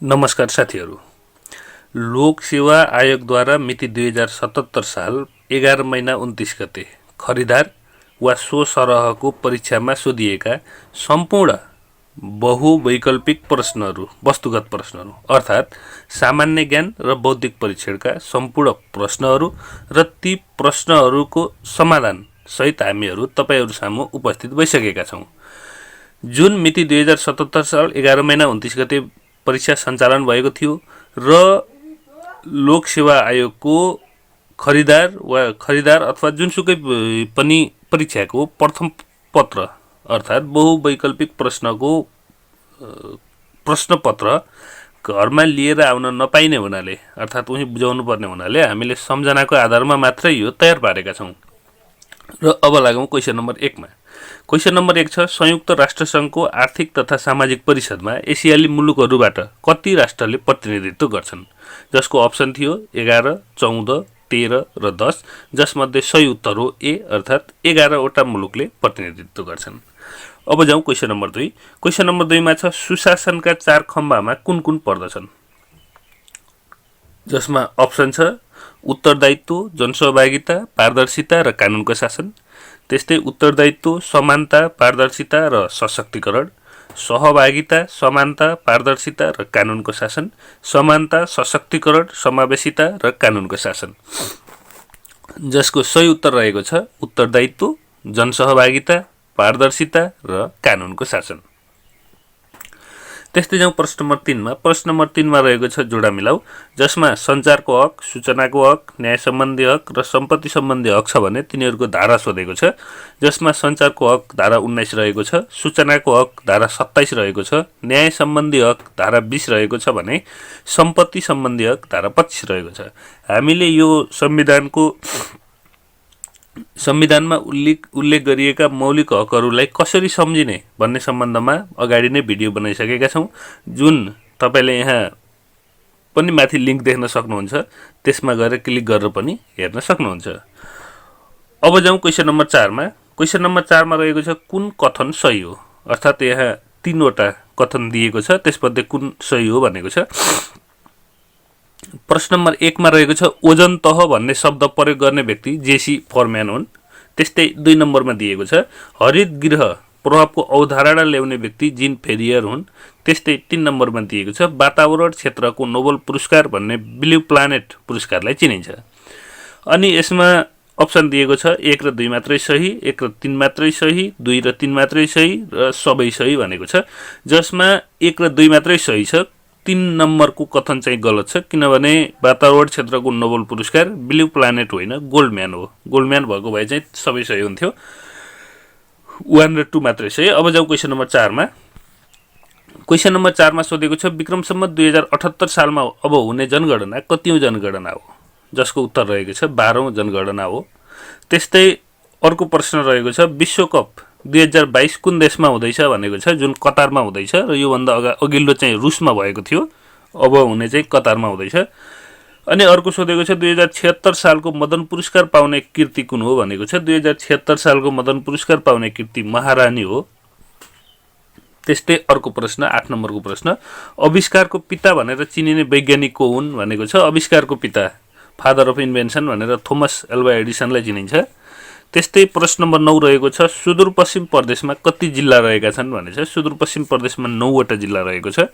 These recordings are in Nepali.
नमस्कार साथीहरू। लोक सेवा आयोगद्वारा मिति 2077 साल 11 महिना 29 गते खरिदार वा सो सरहको परीक्षामा सोधिएका सम्पूर्ण बहुवैकल्पिक प्रश्नहरू, वस्तुगत प्रश्नहरू अर्थात् सामान्य ज्ञान र बौद्धिक परीक्षणका सम्पूर्ण प्रश्नहरू र ती प्रश्नहरूको समाधान सहित हामीहरू तपाईहरू सामु उपस्थित भइसकेका छौँ। जुन मिति 2077 साल 11 महिना 29 गते परीक्षा सञ्चालन भएको थियो र लोक सेवा आयोगको खरिदार अथवा जुनसुकै पनि परीक्षाको प्रथम पत्र अर्थात् बहुवैकल्पिक प्रश्नको प्रश्नपत्र घरमा लिएर आउन नपाइने हुनाले अर्थात् उही बुझाउनु पर्ने हुनाले हामीले सम्झनाको आधारमा मात्रै यो तयार पारेका छौँ। र अब लागौँ क्वेसन नम्बर 1 मा। क्वेसन नम्बर 1 छ, संयुक्त राष्ट्रसङ्घको आर्थिक तथा सामाजिक परिषदमा एसियाली मुलुकहरूबाट कति राष्ट्रले प्रतिनिधित्व गर्छन्? जसको अप्सन थियो 11, 14, 13 र 10, जसमध्ये सही उत्तर हो ए अर्थात् 11 वटा मुलुकले प्रतिनिधित्व गर्छन्। अब जाउँ क्वेसन नम्बर 2। क्वेसन नम्बर 2 मा छ, सुशासनका 4 खम्बामा कुन कुन पर्दछन्? जसमा अप्सन छ उत्तरदायित्व, जनसहभागिता, पारदर्शिता र कानुनको शासन। त्यस्तै उत्तरदायित्व, समानता, पारदर्शिता र सशक्तिकरण, सहभागिता, समानता, पारदर्शिता र कानुनको शासन, समानता, सशक्तिकरण, समावेशिता र कानुनको शासन। जसको सही उत्तर रहेको छ उत्तरदायित्व, जनसहभागिता, पारदर्शिता र कानुनको शासन। त्यस्तै जाउँ प्रश्न नम्बर 3 मा। प्रश्न नम्बर 3 मा रहेको छ जोडा मिलाऊ, जसमा सञ्चारको हक, सूचनाको हक, न्याय सम्बन्धी हक र सम्पत्ति सम्बन्धी हक छ भने तिनीहरूको धारा सोधेको छ। जसमा सञ्चारको हक धारा 19 रहेको छ, सूचनाको हक धारा 27 रहेको छ, न्याय सम्बन्धी हक धारा 20 रहेको छ भने सम्पत्ति सम्बन्धी हक धारा 25 रहेको छ। हामीले यो संविधानमा उल्लेख गरिएका मौलिक हकहरूलाई कसरी सम्झिने भन्ने सम्बन्धमा अगाडि नै भिडियो बनाइसकेका छौँ, जुन तपाईले यहाँ पनि माथि लिङ्क देख्न सक्नुहुन्छ, त्यसमा गएर क्लिक गरेर पनि हेर्न सक्नुहुन्छ। अब जाउँ क्वेसन नम्बर 4 मा। क्वेसन नम्बर 4 मा रहेको छ कुन कथन सही हो? अर्थात् यहाँ 3 वटा कथन दिएको छ, त्यसमध्ये कुन सही हो भनेको छ। प्रश्न नम्बर 1 मा रहेको छ ओजन तह भन्ने शब्द प्रयोग गर्ने व्यक्ति जेसी फरम्यान हुन्। त्यस्तै 2 नम्बरमा दिएको छ हरित गृह प्रभावको अवधारणा ल्याउने व्यक्ति जिन फेरियर हुन्। त्यस्तै 3 नम्बरमा दिएको छ वातावरण क्षेत्रको नोबेल पुरस्कार भन्ने ब्लू प्लानेट पुरस्कारलाई चिनिन्छ। अनि यसमा अप्सन दिएको छ 1 र 2 मात्रै सही, 1 र 3 मात्रै सही, 2 र 3 मात्रै सही र सबै सही भनेको छ। जसमा 1 र 2 मात्रै सही छ, 3 नम्बरको कथन चाहिँ गलत छ, किनभने वातावरण क्षेत्रको नोबेल पुरस्कार ब्लू प्लानेट होइन गोल्डम्यान हो। गोल्डम्यान भएको भए चाहिँ सबै सही हुन्थ्यो। 1 र 2 मात्रै सही। अब जाउँ क्वेसन नम्बर 4 मा। क्वेसन नम्बर 4 मा सोधेको छ विक्रम सम्वत 2078 सालमा अब हुने जनगणना कतिौं जनगणना हो? जसको उत्तर रहेको छ 12औं जनगणना हो। त्यस्तै अर्को प्रश्न रहेको छ विश्वकप 2022 कुन देशमा हुँदैछ भनेको छ, जुन कतारमा हुँदैछ र योभन्दा अघिल्लो चाहिँ रुसमा भएको थियो, अब हुने चाहिँ कतारमा हुँदैछ। अनि अर्को सोधेको छ 2076 सालको मदन पुरस्कार पाउने कृति कुन हो भनेको छ। 2076 सालको मदन पुरस्कार पाउने कृति महारानी हो। त्यस्तै अर्को प्रश्न 8 नम्बरको प्रश्न आविष्कारको पिता भनेर चिनिने वैज्ञानिक को हुन् भनेको छ। आविष्कारको पिता फादर अफ इन्भेन्सन भनेर थोमस एल्वा एडिसनलाई चिनिन्छ। त्यस्तै प्रश्न नम्बर 9 रहेको छ सुदूरपश्चिम प्रदेशमा कति जिल्ला रहेका छन् भनेको छ। सुदूरपश्चिम प्रदेशमा 9 वटा जिल्ला रहेको छ।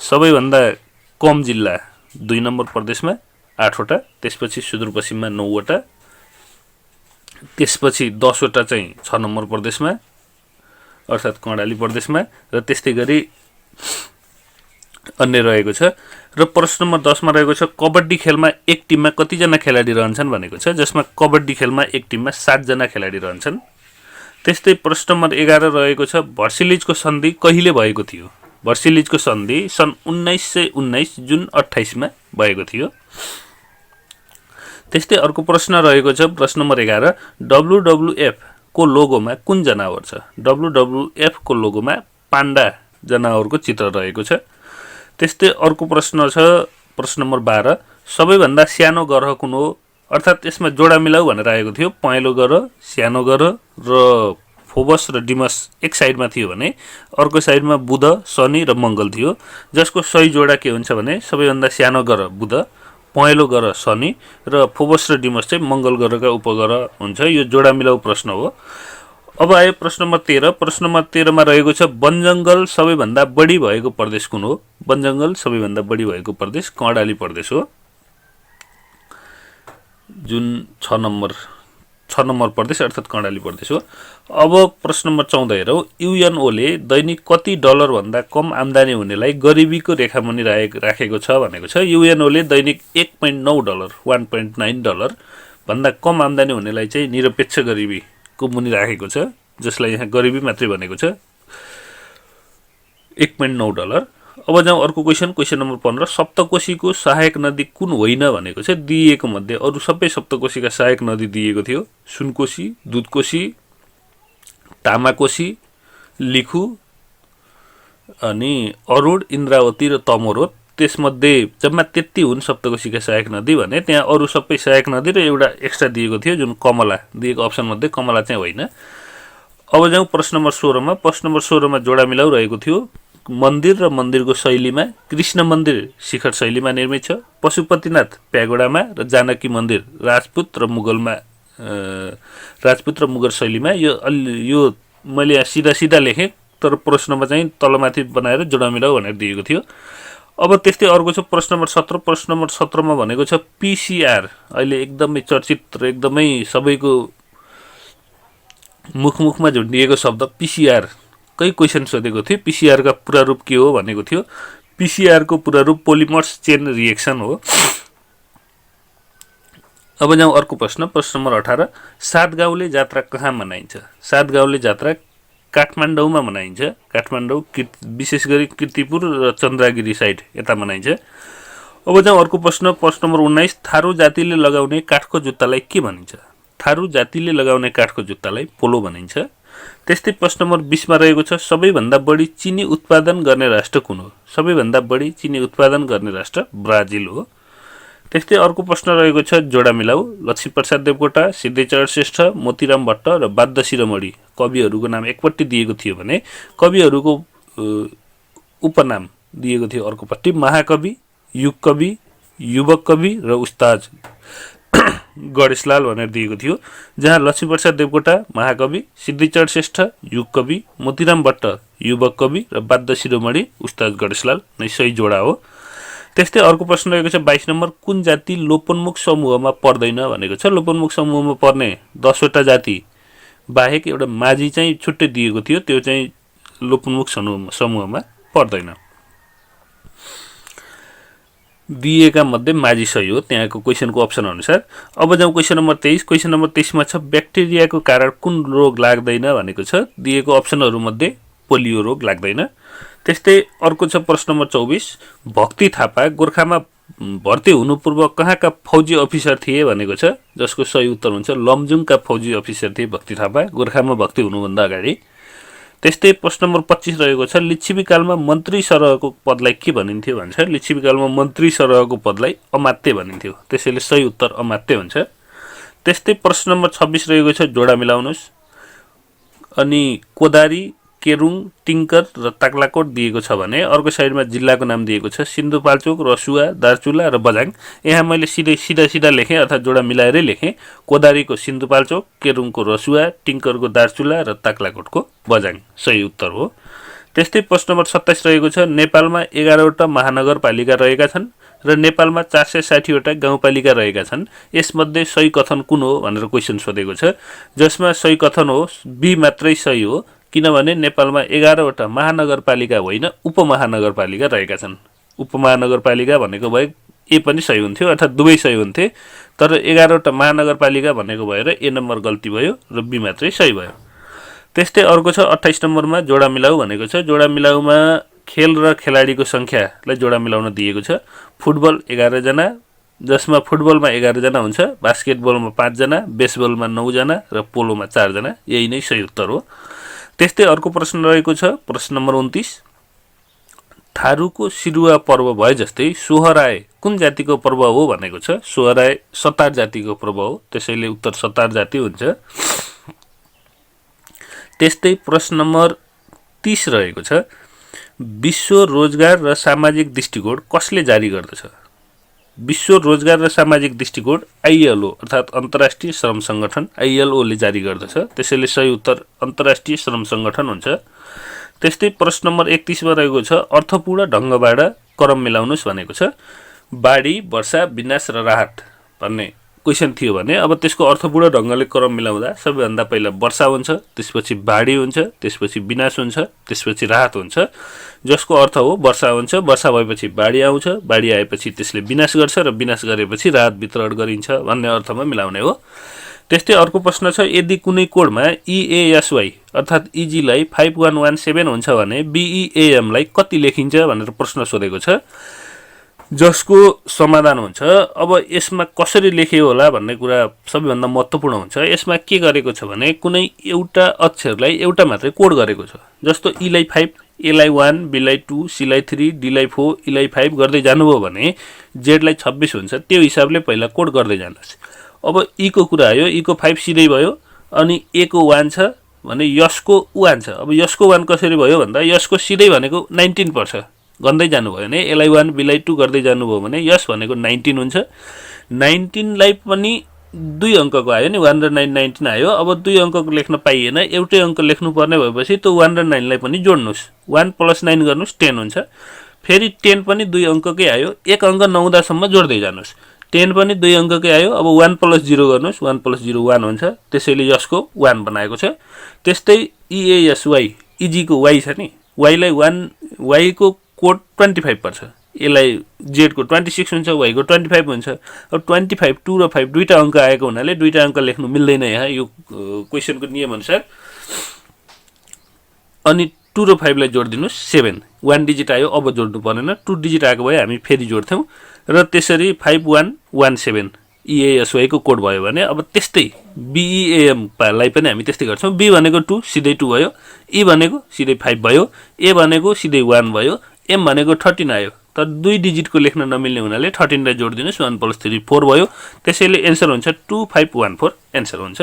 सबैभन्दा कम जिल्ला 2 नम्बर प्रदेशमा 8 वटा, त्यसपछि सुदूरपश्चिममा 9 वटा, त्यसपछि 10 वटा चाहिँ 6 नम्बर प्रदेशमा अर्थात् कर्णाली प्रदेशमा र त्यस्तै गरी अन्य रहेको छ। र प्रश्न नम्बर 10 मा रहेको छ कबड्डी खेलमा एक टिममा कतिजना खेलाडी रहन्छन् भनेको छ। जसमा कबड्डी खेलमा एक टिममा 7 जना खेलाडी रहन्छन्। त्यस्तै प्रश्न नम्बर 11 रहेको छ भर्सिलिजको सन्धि कहिले भएको थियो? भर्सिलिजको सन्धि सन् 1919 जुन 28 मा भएको थियो। त्यस्तै अर्को प्रश्न रहेको छ प्रश्न नम्बर 11 WWF को लोगोमा कुन जनावर छ? WWF को लोगोमा पाण्डा जनावरको चित्र रहेको छ। त्यस्तै अर्को प्रश्न छ प्रश्न नम्बर 12 सबैभन्दा सानो ग्रह कुन हो? अर्थात् यसमा जोडा मिलाऊ भनेर आएको थियो, पहेँलो ग्रह, सानो ग्रह र फोबस र डिमस एक साइडमा थियो भने अर्को साइडमा बुध, शनि र मङ्गल थियो, जसको सही जोडा के हुन्छ भने सबैभन्दा सानो ग्रह बुध, पहेँलो ग्रह शनि र फोबस र डिमस चाहिँ मङ्गल ग्रहका उपग्रह हुन्छ। यो जोडा मिलाउ प्रश्न हो। अब आयो प्रश्न नम्बर 13। प्रश्न नम्बर 13 मा रहेको छ वनजङ्गल सबैभन्दा बढी भएको प्रदेश कुन हो? वनजङ्गल सबैभन्दा बढी भएको प्रदेश कर्णाली प्रदेश हो, जुन 6 नम्बर प्रदेश अर्थात् कर्णाली प्रदेश हो। अब प्रश्न नम्बर 14 हेरौँ। युएनओले दैनिक कति डलर भन्दा कम आम्दानी हुनेलाई गरिबीको रेखामुनि राखेको छ भनेको छ। युएनओले दैनिक 1.9 डलर 1.9 डलर भन्दा कम आम्दानी हुनेलाई चाहिँ निरपेक्ष गरिबीको मुनि राखेको छ, जसलाई यहाँ गरिबी मात्रै भनेको छ, 1.9 डलर। अब जाउँ अर्को क्वेसन नम्बर 15। सप्तकोशीको सहायक नदी कुन होइन भनेको छ। दिइएको मध्ये अरू सबै सप्तकोशीका सहायक नदी दिएको थियो, सुनकोशी, दुधकोशी, तामाकोशी, लिखु अनि अरुण, इन्द्रावती र तमोर। त्यसमध्ये जम्मा त्यति हुन् सप्तकोशीका सहायक नदी भने त्यहाँ अरू सबै सहायक नदी र एउटा एक्स्ट्रा दिएको थियो, जुन कमला दिएको अप्सन मध्ये कमला चाहिँ होइन। अब जाउँ प्रश्न नम्बर 16 मा। प्रश्न नम्बर 16 मा जोडा मिलाउ रहेको थियो। मन्दिर र मन्दिरको शैलीमा कृष्ण मन्दिर शिखर शैलीमा निर्मित छ, पशुपतिनाथ प्यागोडामा र जानकी मन्दिर राजपूत र मुगल शैलीमा। यो मैले यहाँ सिधा लेखेँ, तर प्रश्नमा चाहिँ तलमाथि बनाएर जोडा मिलाउ भनेर दिएको थियो। अब त्यस्तै अर्को छ प्रश्न नम्बर 17। प्रश्न नम्बर 17 मा भनेको छ पीसीआर, अहिले एकदमै चर्चित र एकदमै सबैको मुखमा झुन्डिएको शब्द पीसीआर कै क्वेसन सोधेको थियो। पीसीआर का पूरा रूप के हो भनेको थियो। पीसीआर को पूरा रूप पोलिमर्स चेन रिएक्सन हो। अब जाउँ अर्को प्रश्न नम्बर 18। सातगाउँले जात्रा कहाँ मनाइन्छ? सातगाउँले जात्रा काठमाडौँमा मनाइन्छ। काठमाडौँ विशेष गरी कीर्तिपुर र चन्द्रगिरी साइड यता मनाइन्छ। अब जाउँ अर्को प्रश्न नम्बर 19। थारू जातिले लगाउने काठको जुत्तालाई के भनिन्छ? थारू जातिले लगाउने काठको जुत्तालाई पोलो भनिन्छ। त्यस्तै प्रश्न नम्बर 20 मा रहेको छ सबैभन्दा बढी चिनी उत्पादन गर्ने राष्ट्र कुन हो? सबैभन्दा बढी चिनी उत्पादन गर्ने राष्ट्र ब्राजिल हो। त्यस्तै अर्को प्रश्न रहेको छ जोडा मिलाऊ। लक्ष्मीप्रसाद देवकोटा, सिद्धेश्वर श्रेष्ठ, मोतीराम भट्ट र बाद्द शिरोमणि कविहरूको नाम एकपट्टि दिएको थियो भने कविहरूको उपनाम दिएको थियो अर्कोपट्टि। महाकवि, युगकवि, युवक कवि र उस्ताद गणेशलाल भनेर दिएको थियो, जहाँ लक्ष्मीप्रसाद देवकोटा महाकवि, सिद्धेश्वर श्रेष्ठ युगकवि, मोतीराम भट्ट युवक कवि र बाद्द शिरोमणि उस्ताद गणेशलाल नै सही जोडा हो। त्यस्तै अर्को प्रश्न रहेको छ 22 नम्बर। कुन जाति लोपोन्मुख समूहमा पर्दैन भनेको छ। लोपोन्मुख समूहमा पर्ने 10 वटा जाति बाहेक एउटा माझी चाहिँ छुट्टै दिएको थियो, त्यो चाहिँ लोपोन्मुख समूहमा पर्दैन। दिएका मध्ये माझी सही हो त्यहाँको क्वेसनको अप्सन अनुसार। अब जाउँ क्वेसन नम्बर 23। क्वेसन नम्बर 23 मा छ ब्याक्टेरियाको कारण कुन रोग लाग्दैन भनेको छ। दिएको अप्सनहरू मध्ये पोलियो रोग लाग्दैन। त्यस्तै अर्को छ प्रश्न नम्बर 24। भक्ति थापा गोर्खामा भर्ती हुनु पूर्व कहाँका फौजी अफिसर थिए भनेको छ, जसको सही उत्तर हुन्छ लमजुङका फौजी अफिसर थिए भक्ति थापा गोर्खामा भर्ती हुनुभन्दा अगाडि। त्यस्तै प्रश्न नम्बर 25 रहेको छ लिच्छविकालमा मन्त्री सरहको पदलाई के भनिन्थ्यो भन्छ। लिच्छविकालमा मन्त्री सरहको पदलाई अमात्य भनिन्थ्यो, त्यसैले सही उत्तर अमात्य हुन्छ। त्यस्तै प्रश्न नम्बर 26 रहेको छ जोडा मिलाउनुहोस्। अनि कोदारी, केरुङ, टिङ्कर र ताक्लाकोट दिएको छ भने अर्को साइडमा जिल्लाको नाम दिएको छ सिन्धुपाल्चोक, रसुवा, दार्चुला र बझाङ। यहाँ मैले सिधा लेखेँ अर्थात् जोडा मिलाएरै लेखेँ। कोदारीको सिन्धुपाल्चोक, केरुङको रसुवा, टिङ्करको दार्चुला र ताक्लाकोटको बझाङ सही उत्तर हो। त्यस्तै प्रश्न नम्बर 27 रहेको छ नेपालमा 11 वटा महानगरपालिका रहेका छन् र नेपालमा 460 वटा गाउँपालिका रहेका छन्। यसमध्ये सही कथन कुन हो भनेर क्वेसन सोधेको छ, जसमा सही कथन हो बी मात्रै सही हो, किनभने नेपालमा 11 वटा महानगरपालिका होइन उपमहानगरपालिका रहेका छन्। उपमहानगरपालिका भनेको भए ए पनि सही हुन्थ्यो अर्थात् दुवै सही हुन्थे, तर 11 वटा महानगरपालिका भनेको भएर ए नम्बर गल्ती भयो र बी मात्रै सही भयो। त्यस्तै अर्को छ 28 नम्बरमा जोडा मिलाऊ भनेको छ। जोडा मिलाऊमा खेल र खेलाडीको सङ्ख्यालाई जोडा मिलाउन दिएको छ। फुटबल 11 जना, जसमा फुटबलमा 11 जना हुन्छ, बास्केटबलमा 5 जना, बेसबलमा 9 जना र पोलोमा 4 जना। यही नै सही उत्तर हो। त्यस्तै अर्को प्रश्न रहेको छ प्रश्न नम्बर 29। थारूको सिरुवा पर्व भए जस्तै सोहराय कुन जातिको पर्व हो भनेको छ। सोहराय सतार जातिको पर्व हो, त्यसैले उत्तर सतार जाति हुन्छ। त्यस्तै प्रश्न नम्बर 30 रहेको छ, विश्व रोजगार र सामाजिक दृष्टिकोण कसले जारी गर्दछ? विश्व रोजगार र सामाजिक दृष्टिकोण ILO अर्थात् अन्तर्राष्ट्रिय श्रम सङ्गठन ILO ले जारी गर्दछ। त्यसैले सही उत्तर अन्तर्राष्ट्रिय श्रम सङ्गठन हुन्छ। त्यस्तै प्रश्न नम्बर 31 मा रहेको छ, अर्थपूर्ण ढङ्गबाट क्रम मिलाउनुस् भनेको छ। बाढी, वर्षा, विनाश र राहत भन्ने क्वेसन थियो भने अब त्यसको अर्थपूर्ण ढङ्गले क्रम मिलाउँदा सबैभन्दा पहिला वर्षा हुन्छ, त्यसपछि बाढी हुन्छ, त्यसपछि विनाश हुन्छ, त्यसपछि राहत हुन्छ, जसको अर्थ हो वर्षा हुन्छ, वर्षा भएपछि बाढी आउँछ, बाढी आएपछि त्यसले विनाश गर्छ र विनाश गरेपछि राहत वितरण गरिन्छ भन्ने अर्थमा मिलाउने हो। त्यस्तै अर्को प्रश्न छ, यदि कुनै कोडमा EASY अर्थात् इजीलाई 5117 हुन्छ भने BEAM लाई कति लेखिन्छ भनेर प्रश्न सोधेको छ, जसको समाधान हुन्छ। अब यसमा कसरी लेखियो होला भन्ने कुरा सबैभन्दा महत्त्वपूर्ण हुन्छ। यसमा के गरेको छ भने कुनै एउटा अक्षरलाई एउटा मात्रै कोड गरेको छ। जस्तो E लाई 5, A लाई 1, B लाई 2, C लाई 3, D लाई 4, E लाई 5 गर्दै जानुभयो भने Z लाई 26 हुन्छ। त्यो हिसाबले पहिला कोड गर्दै जानुहोस्। अब E को कुरा आयो, E को 5 सिधै भयो, अनि A को 1 छ भने यसको 1 छ। अब यसको 1 कसरी भयो भन्दा यसको सिधै भनेको 19 पर्छ। गर्दै जानुभयो भने A लाई 1, B लाई 2 गर्दै जानुभयो भने यस भनेको 19 हुन्छ। 19 लाई पनि 2 अङ्कको आयो नि, 1 र 9 19 आयो। अब 2 अङ्कको लेख्न पाइएन, एउटै अङ्क लेख्नुपर्ने भएपछि त्यो 1 र 9 लाई पनि जोड्नुहोस्। 1 + 9 गर्नुहोस् 10 हुन्छ। फेरि 10 पनि 2 अङ्ककै आयो, एक अङ्क नहुँदासम्म जोड्दै जानुहोस्। 10 पनि 2 अङ्ककै आयो, अब 1 + 0 गर्नुहोस्, 1 + 0 1 हुन्छ। त्यसैले यसको 1 बनाएको छ। त्यस्तै EASY इजी को Y छ नि, Y लाई 1, Y को कोड 25 पर्छ, यसलाई Z को 26 हुन्छ, Y को 25 हुन्छ। अब 25, 2 र 5 दुईटा अङ्क आएको हुनाले दुईटा अङ्क लेख्नु मिल्दैन यहाँ यो क्वेसनको नियम अनुसार। अनि 2 र 5 लाई जोडिदिनुहोस् 7, 1 डिजिट आयो, अब जोड्नु पर्दैन। 2 डिजिट आएको भए हामी फेरि जोड्थ्यौँ र त्यसरी 5117 EASY को कोड भयो भने अब त्यस्तै BEAM लाई पनि हामी त्यस्तै गर्छौँ। B भनेको 2 सिधै 2 भयो, E भनेको सिधै 5 भयो, A भनेको सिधै 1 भयो, M भनेको 13 आयो। तर 2 डिजिटको लेख्न नमिल्ने हुनाले 13 लाई जोडिदिनुहोस्, 1 + 3 4 भयो। त्यसैले एन्सर हुन्छ 2514 एन्सर हुन्छ।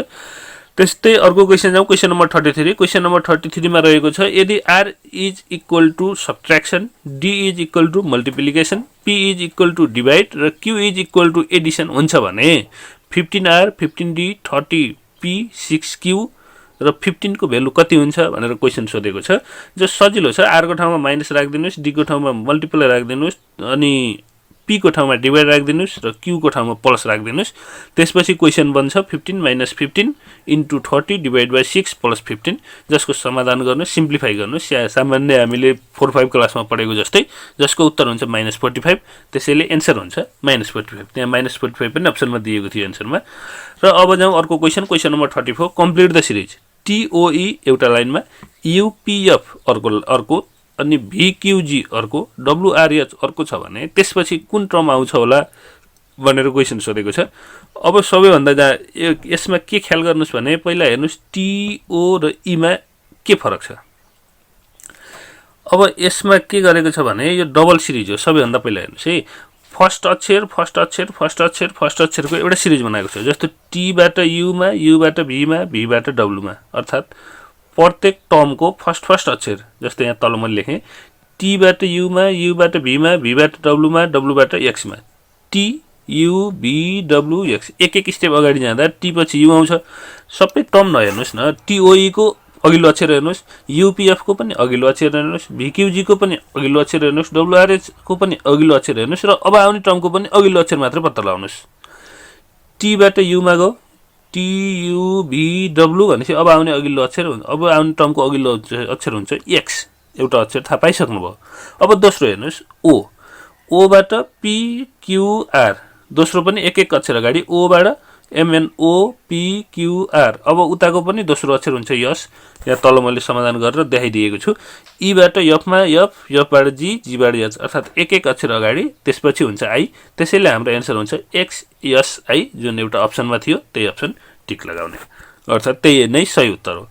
त्यस्तै अर्को क्वेसन जाउँ, क्वेसन नम्बर 33। क्वेसन नम्बर 33 मा रहेको छ, यदि R = subtraction, D = multiplication, P = divide र Q = एडिसन हुन्छ भने 15R, 15D, 30P, 6Q र 15 को भ्यालु कति हुन्छ भनेर क्वेसन सोधेको छ। जो सजिलो छ, R को ठाउँमा माइनस राखिदिनुहोस्, D को ठाउँमा मल्टिप्लाई राखिदिनुहोस्, अनि P को ठाउँमा डिभाइड राखिदिनुहोस् र Q को ठाउँमा प्लस राखिदिनुहोस्। त्यसपछि क्वेसन बन्छ 15 - 15 × 30 / 6 + 15, जसको समाधान गर्नुहोस्, सिम्प्लिफाई गर्नुहोस्। सामान्य हामीले 4-5 क्लासमा पढेको जस्तै, जसको उत्तर हुन्छ -45। त्यसैले एन्सर हुन्छ -45। त्यहाँ -45 पनि अप्सनमा दिएको थियो एन्सरमा। र अब जाउँ अर्को question, question number 34। Complete the series. TOE एउटा लाइनमा, UPF अर्को, अनि VQG अर्को, WRH अर्को छ भने त्यसपछि कुन टर्म आउँछ होला भनेर क्वेसन सोधेको छ। अब सबैभन्दा यसमा के ख्याल गर्नुहोस् भने पहिला हेर्नुहोस् TO र E मा के फरक छ। अब यसमा के गरेको छ भने यो डबल सिरिज हो। सबैभन्दा पहिला हेर्नुहोस् है, फर्स्ट अक्षरको एउटा सिरिज बनाएको छ। जस्तो T बाट U मा, U बाट V मा, V बाट W मा, अर्थात् प्रत्येक टर्मको फर्स्ट अक्षर, जस्तो यहाँ तल मैले लेखेँ T बाट U मा, U बाट V मा, V बाट W मा, W बाट X मा, T U V W X। एक स्टेप अगाडि जाँदा T पछि U आउँछ। सबै टर्म नहेर्नुहोस् न, TOE को अघिल्लो अक्षर हेर्नुहोस्, UPF को पनि अघिल्लो अक्षर हेर्नुहोस्, VQG को पनि अघिल्लो अक्षर हेर्नुहोस्, WRH को पनि अघिल्लो अक्षर हेर्नुहोस् र अब आउने टर्मको पनि अघिल्लो अक्षर मात्र पत्ता लगाउनुहोस्। T बाट U मा गयो, TUVW भनेपछि अब आउने अघिल्लो अक्षर, अब आउने टर्मको अघिल्लो अक्षर हुन्छ X। एउटा अक्षर थाहा पाइसक्नुभयो। अब दोस्रो हेर्नुहोस् O बाट PQR, दोस्रो पनि एक अक्षर अगाडि, O बाट MNOPQR। अब उताको पनि दोस्रो अक्षर हुन्छ यस। यहाँ तल मैले समाधान गरेर देखाइदिएको छु। E बाट F मा F, F बाट G, G बाट H, अर्थात् एक अक्षर अगाडि, त्यसपछि हुन्छ I। त्यसैले हाम्रो एन्सर हुन्छ XSI, जुन एउटा अप्सनमा थियो त्यही अप्सन टिक लगाउने, अर्थात् त्यही नै सही उत्तर हो।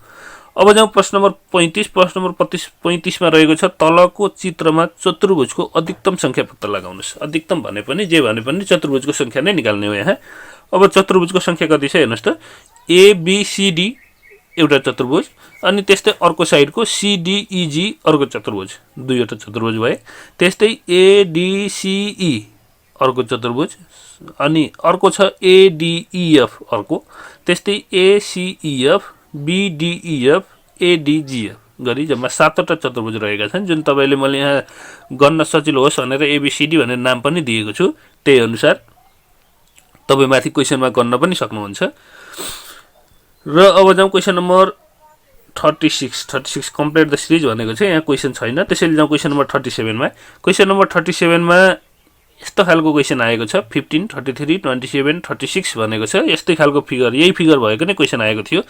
अब जाउँ प्रश्न नम्बर 35। प्रश्न नम्बर 35 मा रहेको छ, तलको चित्रमा चतुर्भुजको अधिकतम संख्या पत्ता लगाउनुहोस्। अधिकतम भने पनि जे भने पनि चतुर्भुजको संख्या नै निकाल्ने हो यहाँ। अब चतुर्भुजको संख्या कति छ हेर्नुहोस् त। ABCD एउटा चतुर्भुज अनि त्यस्तै अर्को साइडको CDEG अर्को चतुर्भुज, दुईवटा चतुर्भुज भए। त्यस्तै ADCE अर्को चतुर्भुज, अनि अर्को छ ADEF अर्को, त्यस्तै ACEF, BDEF, ADGF गरी जम्मा 7वटा चतुर्भुज रहेका छन्, जुन तपाईँले मैले यहाँ गर्न सजिलो होस् भनेर ABCD भनेर नाम पनि दिएको छु। त्यही अनुसार तपाईँ माथि क्वेसनमा गर्न पनि सक्नुहुन्छ। र अब जाउँ question number 36 complete the series भनेको छ, यहाँ क्वेसन छैन, त्यसैले जाउँ क्वेसन नम्बर 37मा। क्वेसन नम्बर 37मा यस्तो खालको क्वेसन आएको छ, 15, 33, 27, 36 भनेको छ। यस्तै खालको फिगर, यही फिगर भएको नै क्वेसन आएको थियो।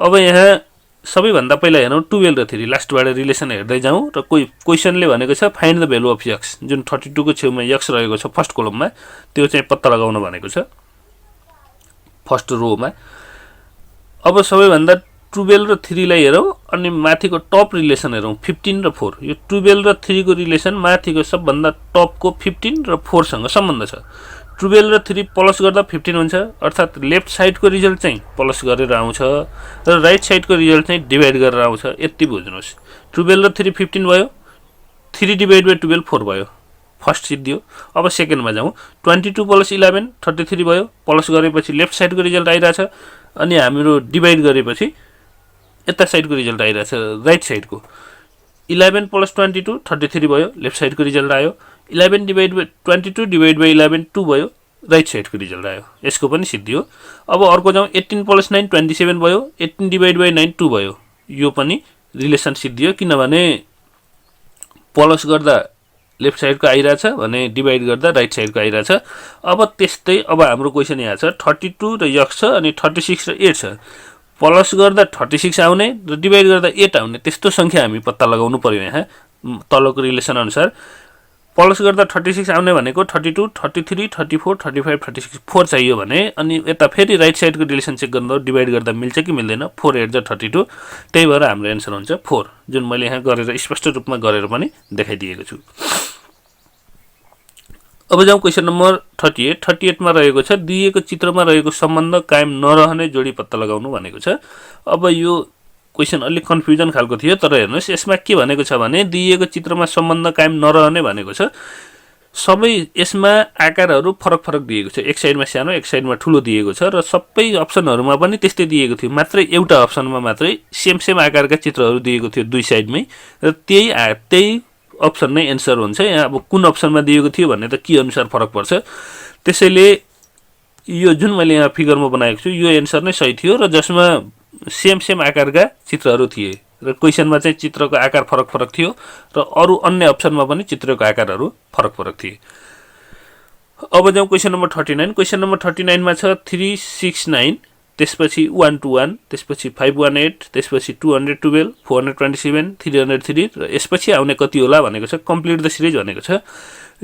अब यहाँ सबैभन्दा पहिला हेरौँ 12 र 3, लास्टबाट रिलेसन हेर्दै जाउँ। र क्वेसनले भनेको छ find the value of x, जुन 32 को छेउमा x रहेको छ फर्स्ट कोलममा, त्यो चाहिँ पत्ता लगाउन भनेको छ फर्स्ट रोमा। अब सबैभन्दा 12 र 3 लाई हेरौँ, अनि माथिको टप रिलेसन हेरौँ 15 र 4। यो 12 र 3 को रिलेसन माथिको सबभन्दा टपको 15 र 4 सँग सम्बन्ध छ। 12 र 3 प्लस गर्दा 15 हुन्छ, अर्थात् लेफ्ट साइडको रिजल्ट चाहिँ प्लस गरेर आउँछ र राइट साइडको रिजल्ट चाहिँ डिभाइड गरेर आउँछ। यति बुझ्नुहोस्। 12 र 3 15 भयो, 3 डिभाइड बाई 12 4 भयो, फर्स्ट सिद्धियो। अब सेकेन्डमा जाउँ, 22 + 11 33 भयो, प्लस गरेपछि लेफ्ट साइडको रिजल्ट आइरहेछ, अनि हाम्रो डिभाइड गरेपछि यता साइडको रिजल्ट आइरहेछ राइट साइडको। 11 + 22 33 भयो, लेफ्ट साइडको रिजल्ट आयो। 11 डिभाइड बाई 22 डिभाइड बाई 11 2 भयो, राइट साइडको रिजल्ट आयो। यसको पनि सिद्धि हो। अब अर्को जाउँ, 18 + 9 27 भयो, 18 डिभाइड बाई 9 2 भयो। यो पनि रिलेसन सिद्धि हो, किनभने प्लस गर्दा लेफ्ट साइडको आइरहेछ भने डिभाइड गर्दा राइट साइडको आइरहेछ। अब त्यस्तै अब हाम्रो क्वेसन यहाँ छ 32 र x छ, अनि 36 र 8 छ। प्लस गर्दा 36 आउने र डिभाइड गर्दा 8 आउने, त्यस्तो सङ्ख्या हामी पत्ता लगाउनु पर्यो। यहाँ तलको रिलेसन अनुसार प्लस गर्दा 36 आउने भनेको 32, 33, 34, 35, 36 4 चाहियो भने, अनि यता फेरि राइट साइडको रिलेसन चेक गर्दा डिभाइड गर्दा मिल्छ कि मिल्दैन, 4 8 जा 32। त्यही भएर हाम्रो एन्सर हुन्छ 4, जुन मैले यहाँ गरेर स्पष्ट रूपमा गरेर पनि देखाइदिएको छु। अब जाउँ क्वेसन नम्बर 38 मा रहेको छ, दिएको चित्रमा रहेको सम्बन्ध कायम नरहने जोडी पत्ता लगाउनु भनेको छ। अब यो क्वेसन अलिक कन्फ्युजन खालको थियो, तर हेर्नुहोस् यसमा के भनेको छ भने दिएको चित्रमा सम्बन्ध कायम नरहने भनेको छ। सबै यसमा आकारहरू फरक फरक दिएको छ, एक साइडमा सानो एक साइडमा ठुलो दिएको छ, र सबै अप्सनहरूमा पनि त्यस्तै दिएको थियो। मात्रै एउटा अप्सनमा मात्रै सेम आकारका चित्रहरू दिएको थियो दुई साइडमै, र त्यही अप्सन नै एन्सर हुन्छ। यहाँ अब कुन अप्सनमा दिएको थियो भन्ने त के अनुसार फरक पर्छ। त्यसैले यो जुन मैले यहाँ फिगरमा बनाएको छु यो एन्सर नै सही थियो, र जसमा सेम आकारका चित्रहरू थिए र क्वेसनमा चाहिँ चित्रको आकार फरक फरक थियो, र अरू अन्य अप्सनमा पनि चित्रको आकारहरू फरक फरक थिए। अब जाउँ क्वेसन नम्बर 39। क्वेसन नम्बर 39 मा छ 369, त्यसपछि 121, त्यसपछि 518, त्यसपछि 212, 427, 303, र यसपछि आउने कति होला भनेको छ। कम्प्लिट द सिरिज भनेको छ।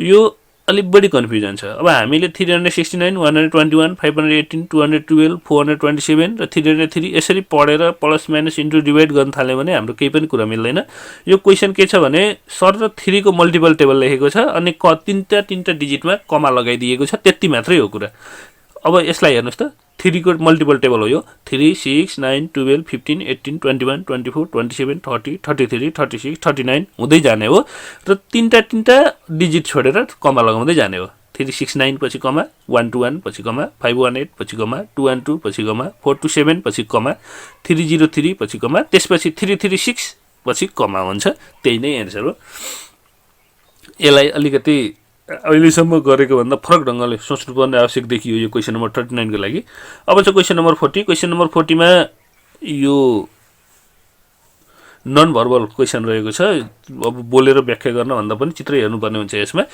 यो अलिक बढी कन्फ्युजन छ। अब हामीले 369, 121, 518, 212, 427 र 303 यसरी पढेर प्लस माइनस इन्टु डिभाइड गर्न थाल्यो भने हाम्रो केही पनि कुरा मिल्दैन। यो क्वेसन के छ भने सर र 3 को मल्टिपल टेबल लेखेको छ, अनि तीनटा डिजिटमा कमा लगाइदिएको छ, त्यति मात्रै हो कुरा। अब यसलाई हेर्नुहोस् त, 3 को मल्टिपल टेबल हो यो। 3, 6, 9, 12, 15, 18, 21, 24, 27, 30, 33, 36, 39 हुँदै जाने हो, र तीनटा डिजिट छोडेर कमा लगाउँदै जाने हो। 369 पछि कमा, 121 पछि कमा, 518 पछि कमा, 212 पछि कमा, 427 पछि कमा, 303 पछि कमा, त्यसपछि 336 पछि कमा हुन्छ। त्यही नै एन्सर हो। यसलाई अलिकति अहिलेसम्म गरेको भन्दा फरक ढङ्गले सोच्नुपर्ने आवश्यक देखियो यो क्वेसन नम्बर 39 को लागि। अब चाहिँ क्वेसन नम्बर 40। क्वेसन नम्बर 40 मा यो नन भर्बल क्वेसन रहेको छ। अब बोलेर व्याख्या गर्न भन्दा पनि चित्र हेर्नुपर्ने हुन्छ यसमा।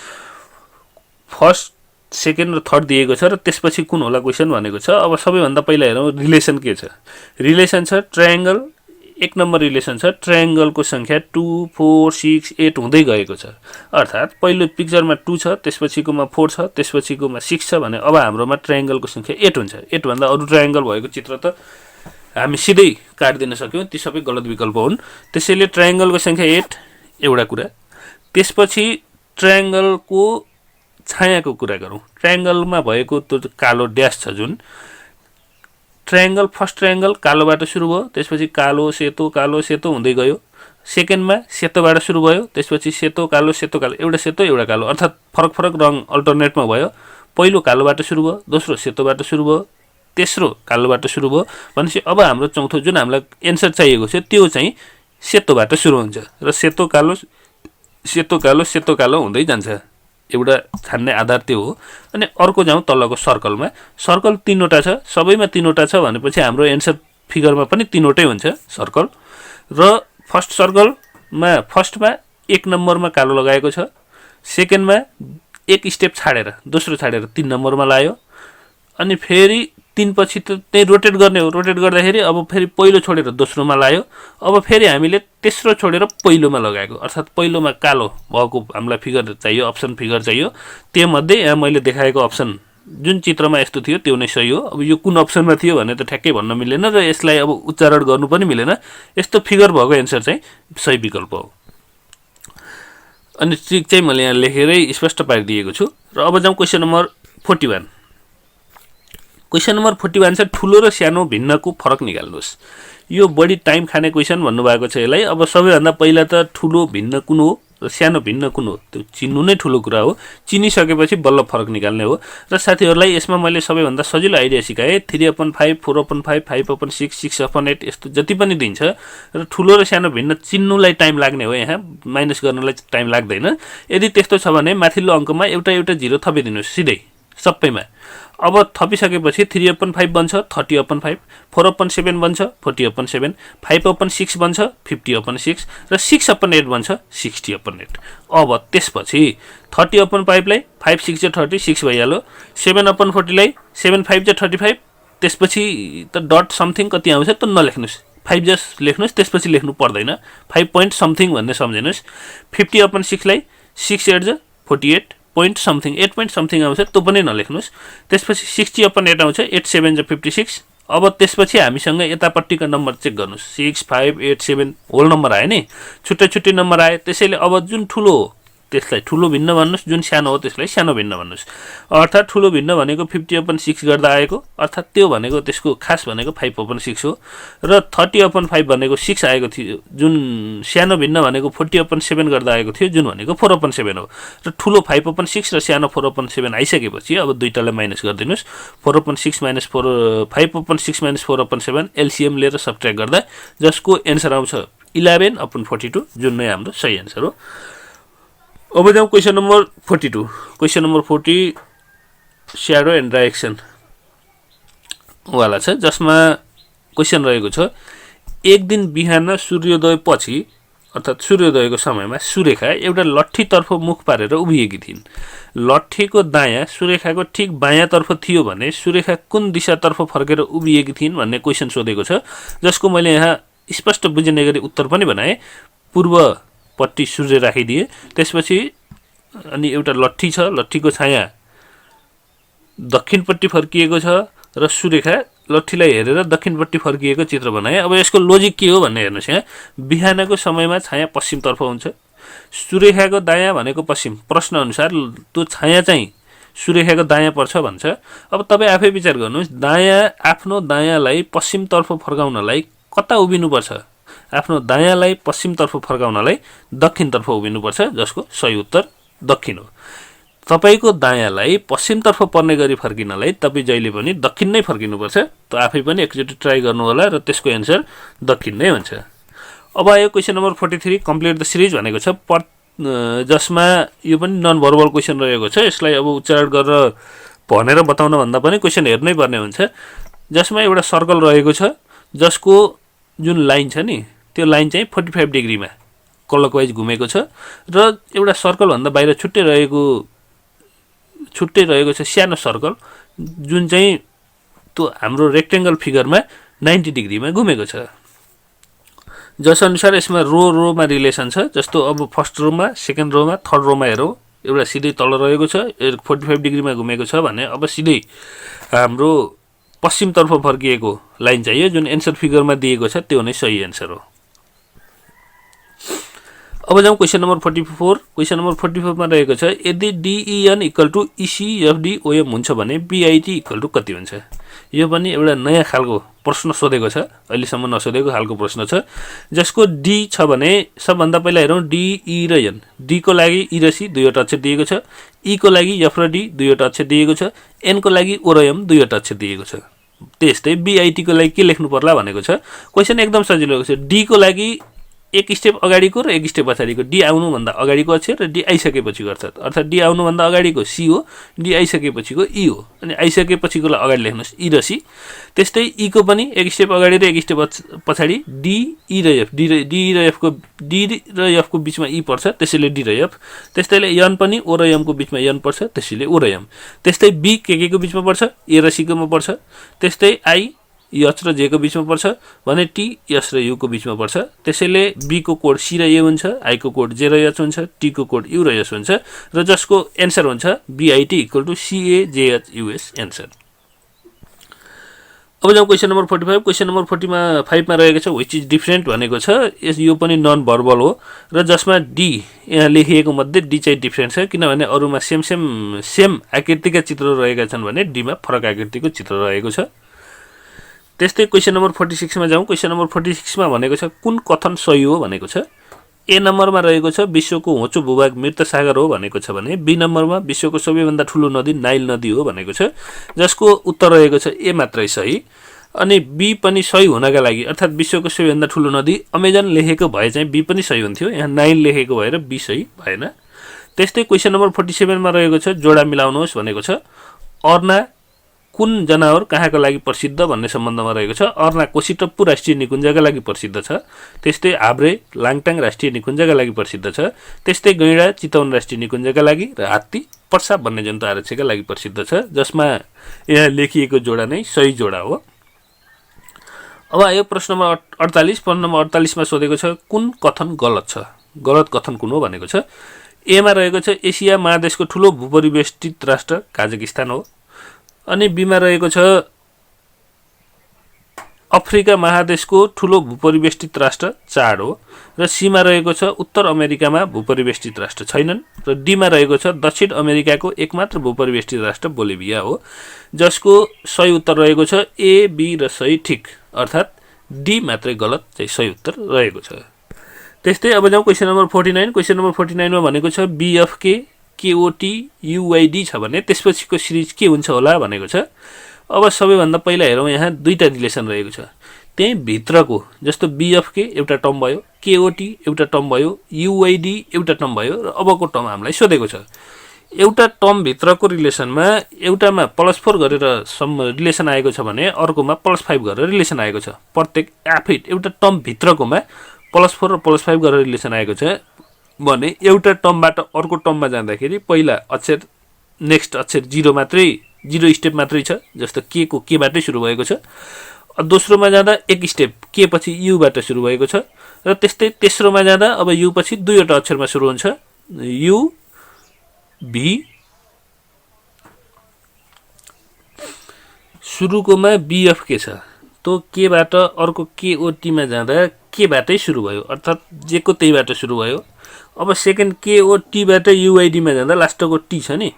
फर्स्ट, सेकेन्ड र थर्ड दिएको छ, र त्यसपछि कुन होला क्वेसन भनेको छ। अब सबैभन्दा पहिला हेरौँ रिलेसन के छ। रिलेसन छ ट्रायंगल, एक नम्बर रिलेसन छ ट्रायंगलको संख्या 2, 4, 6, 8 हुँदै गएको छ। अर्थात् पहिलो पिक्चरमा 2 छ, त्यसपछिकोमा 4 छ, त्यसपछिकोमा 6 छ भने अब हाम्रोमा ट्रायंगलको संख्या 8 हुन्छ। 8 भन्दा अरू ट्रायंगल भएको चित्र त हामी सिधै काट्दिन सक्यौं, ती सबै गलत विकल्प हुन्। त्यसैले ट्रायंगलको संख्या 8 एउटा कुरा। त्यसपछि ट्रायंगलको छायाको कुरा गरौँ। ट्रायंगलमा भएको त्यो कालो ड्यास छ जुन, ट्रायंगल फर्स्ट ट्रायंगल कालोबाट सुरु भयो, त्यसपछि कालो सेतो हुँदै गयो। सेकेन्डमा सेतोबाट सुरु भयो, त्यसपछि सेतो कालो एउटा सेतो एउटा कालो, अर्थात् फरक फरक रङ अल्टरनेटमा भयो। पहिलो कालोबाट सुरु भयो, दोस्रो सेतोबाट सुरु भयो, तेस्रो कालोबाट सुरु भयो। भनेपछि अब हाम्रो चौथो जुन हामीलाई एन्सर चाहिएको छ त्यो चाहिँ सेतोबाट सुरु हुन्छ र सेतो कालो हुँदै जान्छ। एउटा छान्ने आधार त्यो हो। अनि अर्को जाउँ तलको सर्कलमा। सर्कल 3वटा छ, सबैमा 3वटा छ भनेपछि हाम्रो एन्सर फिगरमा पनि 3वटै हुन्छ सर्कल। र फर्स्ट सर्कलमा फर्स्टमा 1 नम्बरमा कालो लगाएको छ, सेकेन्डमा एक स्टेप छाडेर दोस्रो छाडेर 3 नम्बरमा लायो। अनि फेरि 3 पछि त त्यही रोटेट गर्ने हो, रोटेट गर्दाखेरि अब फेरि पहिलो छोडेर दोस्रोमा लायो। अब फेरि हामीले तेस्रो छोडेर पहिलोमा लगाएको, अर्थात् पहिलोमा कालो भएको हामीलाई फिगर चाहियो, अप्सन फिगर चाहियो। त्यो मध्ये यहाँ मैले देखाएको अप्सन जुन चित्रमा यस्तो थियो त्यो नै सही हो। अब यो कुन अप्सनमा थियो भने त ठ्याक्कै भन्न मिलेन र यसलाई अब उच्चारण गर्नु पनि मिलेन। यस्तो फिगर भएको एन्सर चाहिँ सही विकल्प हो। अनि ट्रिक चाहिँ मैले यहाँ लेखेरै स्पष्ट पारिदिएको छु। र अब जाउँ क्वेसन नम्बर 41। क्वेसन नम्बर 41 छ ठुलो र सानो भिन्नको फरक निकाल्नुहोस्। यो बढी टाइम खाने क्वेसन भन्नुभएको छ यसलाई। अब सबैभन्दा पहिला त ठुलो भिन्न कुन हो र सानो भिन्न कुन हो त्यो चिन्नु नै ठुलो कुरा हो। चिनिसकेपछि बल्ल फरक निकाल्ने हो। र साथीहरूलाई यसमा मैले सबैभन्दा सजिलो आइडिया सिकाएँ। 3/5, 4/5, 5/6, 6/8 यस्तो जति पनि दिन्छ र ठुलो र सानो भिन्न चिन्नुलाई टाइम लाग्ने हो, यहाँ माइनस गर्नलाई टाइम लाग्दैन। यदि त्यस्तो छ भने माथिल्लो अङ्कमा एउटा जिरो थपिदिनुहोस् सिधै सबैमा। अब थपिसकेपछि 3/5 बन्छ 30/5, 4/7 बन्छ 40/7, 5/6 बन्छ 50/6 र 6/8 बन्छ 60/8। अब त्यसपछि 30/5 लाई 5 6 30 6 भइहाल्यो। 7/40 लाई 7 5 35, त्यसपछि त डट समथिङ कति आउँछ त नलेख्नुस्, 5 जस्ट लेख्नुस्, त्यसपछि लेख्नु पर्दैन। 5 point समथिङ भन्ने सम्झिनुस्। 50/6 लाई 6 8 48 point समथिङ 8 point समथिङ आउँछ त्यो पनि नलेख्नुस्। त्यसपछि 60/8 आउँछ 8 7 56। अब त्यसपछि हामीसँग यतापट्टिको नम्बर चेक गर्नुस्। 6 5 8 7 होल नम्बर आयो नि, छुट्टै छुट्टै नम्बर आयो। त्यसैले अब जुन ठुलो हो त्यसलाई ठुलो भिन्न भन्नुस्, जुन सानो हो त्यसलाई सानो भिन्न भन्नुस्। अर्थात् ठुलो भिन्न भनेको 50/6 गर्दा आएको, अर्थात् त्यो भनेको त्यसको खास भनेको 5/6 हो। र 30/5 भनेको 6 आएको थियो, जुन सानो भिन्न भनेको 40/7 गर्दा आएको थियो, जुन भनेको 4/7 हो। र ठुलो 5/6 र सानो 4/7 आइसकेपछि अब दुईटालाई माइनस गरिदिनुस्। 4/6 - 4 5/6 - 4/7 एलसिएम लिएर सबट्र्याक्ट गर्दा जसको एन्सर आउँछ 11/42, जुन नै हाम्रो सही एन्सर हो। अब जाउँ question number 42। Question number 40 shadow and direction वाला छ, जसमा क्वेसन रहेको छ एक दिन बिहान सूर्योदय पछि अर्थात् सूर्योदयको समयमा सुरेखा एउटा लट्ठीतर्फ मुख पारेर उभिएकी थिइन्। लट्ठीको दायाँ सुरेखाको ठिक बायाँतर्फ थियो भने सुरेखा कुन दिशातर्फ फर्केर उभिएकी थिइन् भन्ने क्वेसन सोधेको छ, जसको मैले यहाँ स्पष्ट बुझिने गरी उत्तर पनि बनाएँ। पूर्वपट्टि सूर्य राखिदिए, त्यसपछि अनि एउटा लट्ठी छ, लट्ठीको छाया दक्षिणपट्टि फर्किएको छ र सुरेखा लट्ठीलाई हेरेर दक्षिणपट्टि फर्किएको चित्र बनाए। अब यसको लोजिक के हो भन्ने हेर्नुहोस्। यहाँ बिहानको समयमा छाया पश्चिमतर्फ हुन्छ, सुरेखाको दायाँ भनेको पश्चिम, प्रश्न अनुसार त्यो छाया चाहिँ सुरेखाको दायाँ पर्छ भन्छ। अब तपाईँ आफै विचार गर्नुहोस्, आफ्नो दायाँलाई पश्चिमतर्फ फर्काउनलाई कता उभिनुपर्छ? आफ्नो दायाँलाई पश्चिमतर्फ फर्काउनलाई दक्षिणतर्फ उभिनुपर्छ, जसको सही उत्तर दक्षिण हो। तपाईको दायाँलाई पश्चिमतर्फ पर्ने गरी फर्किनलाई तपाईँ जहिले पनि दक्षिण नै फर्किनुपर्छ। त आफै पनि एकचोटि ट्राई गर्नु होला र त्यसको एन्सर दक्षिण नै हुन्छ। अब आयो question number 43 complete the series भनेको छ, जसमा यो पनि नन भर्बल क्वेसन रहेको छ। यसलाई अब उच्चारण गरेर भनेर बताउन भन्दा पनि क्वेसन हेर्नै पर्ने हुन्छ। जसमा एउटा सर्कल रहेको छ, जसको जुन लाइन छ नि त्यो लाइन चाहिँ 45 डिग्रीमा क्लकवाइज घुमेको छ र एउटा सर्कलभन्दा बाहिर छुट्टै रहेको छ सानो सर्कल, जुन चाहिँ त्यो हाम्रो रेक्टेङ्गल फिगरमा 90 डिग्रीमा घुमेको छ। जसअनुसार यसमा रोमा रिलेसन छ। जस्तो अब first Roma, second Roma, third Roma हेरौँ, एउटा सिधै तल रहेको छ 45 डिग्रीमा घुमेको छ भने अब सिधै हाम्रो पश्चिमतर्फ फर्किएको लाइन चाहियो, जुन एन्सर फिगरमा दिएको छ त्यो नै सही एन्सर हो। अब जाउँ क्वेसन नम्बर 44। क्वेसन नम्बर 44 मा रहेको छ यदि DEN = ECFD OM हुन्छ भने BIT = कति हुन्छ? यो पनि एउटा नयाँ खालको प्रश्न सोधेको छ, अहिलेसम्म नसोधेको खालको प्रश्न छ, जसको डी छ भने सबभन्दा पहिला हेरौँ डी, ई र एन। डी को लागि ई र सी दुईवटा अक्षर दिएको छ, ई को लागि एफ र डी दुईवटा अक्षर दिएको छ, एन को लागि ओ र एम दुईवटा अक्षर दिएको छ। त्यस्तै बीआईटी को लागि के लेख्नु पर्ला भनेको छ। क्वेसन एकदम सजिलो छ। डी को लागि एक स्टेप अगाडिको र एक स्टेप पछाडिको, डी आउनुभन्दा अगाडिको अक्षर र डी आइसकेपछिको अर्थात् डी आउनुभन्दा अगाडिको सी हो, डी आइसकेपछिको ई हो, अनि आइसकेपछिकोलाई अगाडि लेख्नुहोस् ई र सी। त्यस्तै ई को पनि एक स्टेप अगाडि र एक स्टेप पछाडि डी, ई र एफ। डी र एफ को बिचमा ई पर्छ, त्यसैले डी र एफ। त्यस्तैले एन पनि ओ र एम को बिचमा एन पर्छ, त्यसैले ओ र एम। त्यस्तै बी के को बिचमा पर्छ, ए र सी कोमा पर्छ। त्यस्तै आई एच र जे को बिचमा पर्छ भने टी एस र यू को बिचमा पर्छ, त्यसैले बी को कोड सी र ए हुन्छ, आई को कोड जे र एच हुन्छ, टी को कोड यू र एस हुन्छ, र जसको एन्सर हुन्छ BIT equal to CAJHUS answer. अब जाउँ क्वेसन नम्बर 45। क्वेसन नम्बर 45 मा रहेको छ विच इज डिफरेन्ट भनेको छ। यो पनि नन भर्बल हो र जसमा डी यहाँ लेखिएको मध्ये डी चाहिँ डिफरेन्ट छ, किनभने अरूमा सेम आकृतिका चित्र रहेका छन् भने डीमा फरक आकृतिको चित्र रहेको छ। त्यस्तै क्वेसन नम्बर 46 मा जाउँ। क्वेसन नम्बर 46 मा भनेको छ कुन कथन सही हो भनेको छ। ए नम्बरमा रहेको छ विश्वको होचो भूभाग मृत सागर हो भनेको छ भने बी नम्बरमा विश्वको सबैभन्दा ठुलो नदी नाइल नदी हो भनेको छ, जसको उत्तर रहेको छ ए मात्रै सही। अनि बी पनि सही हुनका लागि अर्थात् विश्वको सबैभन्दा ठुलो नदी अमेजन लेखेको भए चाहिँ बी पनि सही हुन्थ्यो, यहाँ नाइल लेखेको भएर बी सही भएन। त्यस्तै क्वेसन नम्बर 47 मा रहेको छ जोडा मिलाउनुहोस् भनेको छ। अर्ना कुन जनावर कहाँका लागि प्रसिद्ध भन्ने सम्बन्धमा रहेको छ। अर्ना कोसीटप्पु राष्ट्रिय निकुञ्जका लागि प्रसिद्ध छ। त्यस्तै हाब्रे लाङटाङ राष्ट्रिय निकुञ्जका लागि प्रसिद्ध छ। त्यस्तै गैँडा चितवन राष्ट्रिय निकुञ्जका लागि र हात्ती पर्सा वन्यजन्तु आरक्षका लागि प्रसिद्ध छ, जसमा यहाँ लेखिएको जोडा नै सही जोडा हो। अब आयो प्रश्न नम्बर 48। प्रश्न नम्बर 48 मा सोधेको छ कुन कथन गलत छ, गलत कथन कुन हो भनेको छ। एमा रहेको छ एसिया महादेशको ठुलो भूपरिवेष्टित राष्ट्र काजाकिस्तान हो। अनि बीमा रहेको छ अफ्रिका महादेशको ठुलो भूपरिवेष्टित राष्ट्र चाड हो। र सीमा रहेको छ उत्तर अमेरिकामा भूपरिवेष्टित राष्ट्र छैनन्। र डीमा रहेको छ दक्षिण अमेरिकाको एकमात्र भूपरिवेष्टित राष्ट्र बोलिभिया हो, जसको सही उत्तर रहेको छ ए, बी र सही ठिक, अर्थात् डी मात्रै गलत चाहिँ सही उत्तर रहेको छ। त्यस्तै अब जाउँ क्वेसन नम्बर 49। क्वेसन नम्बर 49 मा भनेको छ बीएफके केओटी युआइडी छ भने त्यसपछिको सिरिज के हुन्छ होला भनेको छ। अब सबैभन्दा पहिला हेरौँ, यहाँ दुईटा रिलेसन रहेको छ। त्यही भित्रको जस्तो बीएफके एउटा टर्म भयो, केओटी एउटा टर्म भयो, युआइडी एउटा टर्म भयो, र अबको टर्म हामीलाई सोधेको छ। एउटा टर्म भित्रको रिलेसनमा एउटामा +4 गरेर रिलेसन आएको छ भने अर्कोमा +5 गरेर रिलेसन आएको छ। प्रत्येक आफै एउटा टर्म भित्रकोमा +4 र +5 गरेर रिलेसन आएको छ भने एउटा टर्मबाट अर्को टर्ममा जाँदाखेरि पहिला अक्षर नेक्स्ट अक्षर 0 स्टेप मात्रै छ, जस्तो के को केबाटै सुरु भएको छ। दोस्रोमा जाँदा एक स्टेप के पछि युबाट सुरु भएको छ, र त्यस्तै तेस्रोमा जाँदा अब यु पछि दुईवटा अक्षरमा सुरु हुन्छ, यु भी। सुरुकोमा बीएफ के छ तो केबाट अर्को केओटीमा जाँदा केबाटै सुरु भयो, अर्थात् जेको त्यहीबाट सुरु भयो। अब सेकेन्ड केओटीबाट युआइडीमा जाँदा लास्टको टी छ नि,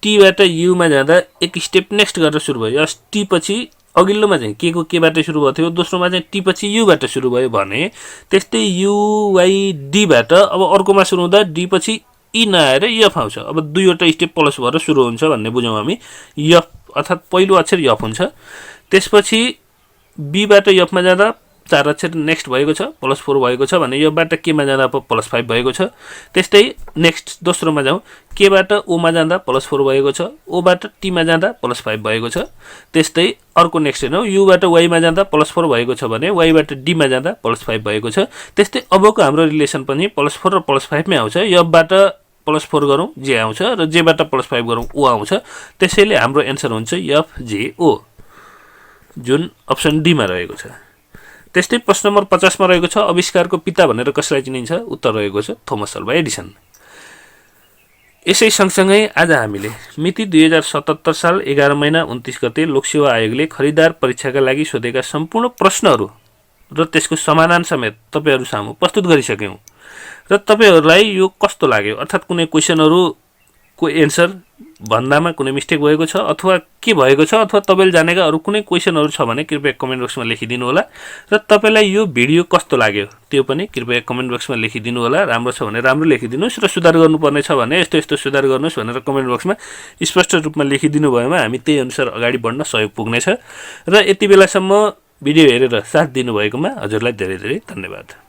टीबाट युमा जाँदा एक स्टेप नेक्स्ट गरेर सुरु भयो। टी पछि अघिल्लोमा चाहिँ के को केबाटै सुरु भएको थियो, दोस्रोमा चाहिँ टी पछि युबाट सुरु भयो भने त्यस्तै युआइडीबाट अब अर्कोमा सुरु हुँदा डी पछि ई नआएर यफ आउँछ। अब दुईवटा स्टेप प्लस भएर सुरु हुन्छ भन्ने बुझौँ हामी। यफ अर्थात् पहिलो अक्षर यफ हुन्छ, त्यसपछि बीबाट यफमा जाँदा 4 अक्षर नेक्स्ट भएको छ, +4 भएको छ भने यफबाट केमा जाँदा +5 भएको छ। त्यस्तै नेक्स्ट दोस्रोमा जाउँ, केबाट ओमा जाँदा +4 भएको छ, ओबाट टीमा जाँदा +5 भएको छ। त्यस्तै अर्को नेक्स्ट हेर्नु, युबाट वाईमा जाँदा +4 भएको छ भने वाईबाट डीमा जाँदा +5 भएको छ। त्यस्तै अबको हाम्रो रिलेसन पनि +4 र +5 मै आउँछ। यफबाट +4 गरौँ जे आउँछ र जेबाट +5 गरौँ ओ आउँछ। त्यसैले हाम्रो एन्सर हुन्छ एफजेओ, जुन अप्सन डीमा रहेको छ। त्यस्तै प्रश्न नम्बर 50 मा रहेको छ आविष्कारको पिता भनेर कसलाई चिनिन्छ। उत्तर रहेको छ थोमस अल्वा एडिसन। यसै सँगसँगै आज हामीले मिति 2077 साल 11 महिना 29 गते लोकसेवा आयोगले खरिदार परीक्षाका लागि सोधेका सम्पूर्ण प्रश्नहरू र त्यसको समाधान समेत तपाईहरु सामु प्रस्तुत गरिसक्यौं। र तपाईहरुलाई यो कस्तो लाग्यो, अर्थात् कुनै क्वेशनहरू को एन्सर भन्दामा कुनै मिस्टेक भएको छ अथवा के भएको छ अथवा तपाईँले जानेका अरू कुनै क्वेसनहरू छ भने कृपया कमेन्ट बक्समा लेखिदिनु होला र तपाईँलाई यो भिडियो कस्तो लाग्यो त्यो पनि कृपया कमेन्ट बक्समा लेखिदिनु होला। राम्रो छ भने राम्रो लेखिदिनुहोस् र सुधार गर्नुपर्ने छ भने यस्तो यस्तो सुधार गर्नुहोस् भनेर कमेन्ट बक्समा स्पष्ट रूपमा लेखिदिनु भएमा हामी त्यही अनुसार अगाडि बढ्न सहयोग पुग्नेछ। र यति बेलासम्म भिडियो हेरेर साथ दिनुभएकोमा हजुरलाई धेरै धेरै धन्यवाद।